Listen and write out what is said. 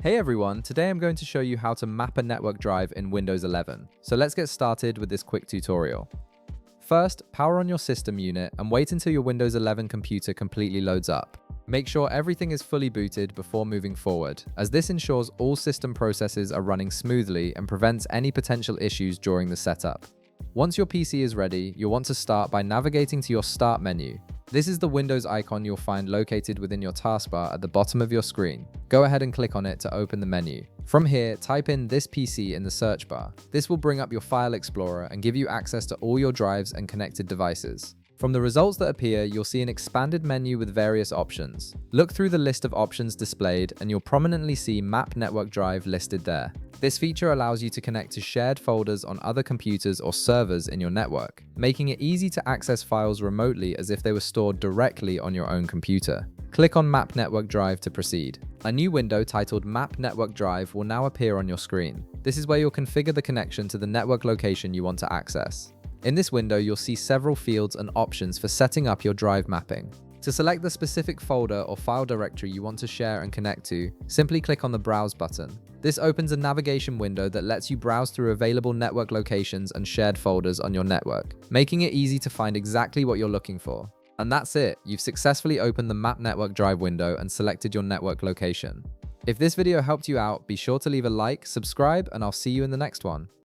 Hey everyone, today I'm going to show you how to map a network drive in Windows 11. So let's get started with this quick tutorial. First, power on your system unit and wait until your Windows 11 computer completely loads up. Make sure everything is fully booted before moving forward, as this ensures all system processes are running smoothly and prevents any potential issues during the setup. Once your PC is ready, you'll want to start by navigating to your Start menu. This is the Windows icon you'll find located within your taskbar at the bottom of your screen. Go ahead and click on it to open the menu. From here, type in this PC in the search bar. This will bring up your File Explorer and give you access to all your drives and connected devices. From the results that appear, you'll see an expanded menu with various options. Look through the list of options displayed and you'll prominently see Map Network Drive listed there. This feature allows you to connect to shared folders on other computers or servers in your network, making it easy to access files remotely as if they were stored directly on your own computer. Click on Map Network Drive to proceed. A new window titled Map Network Drive will now appear on your screen. This is where you'll configure the connection to the network location you want to access. In this window, you'll see several fields and options for setting up your drive mapping. To select the specific folder or file directory you want to share and connect to, simply click on the Browse button. This opens a navigation window that lets you browse through available network locations and shared folders on your network, making it easy to find exactly what you're looking for. And that's it, you've successfully opened the Map Network Drive window and selected your network location. If this video helped you out, be sure to leave a like, subscribe, and I'll see you in the next one.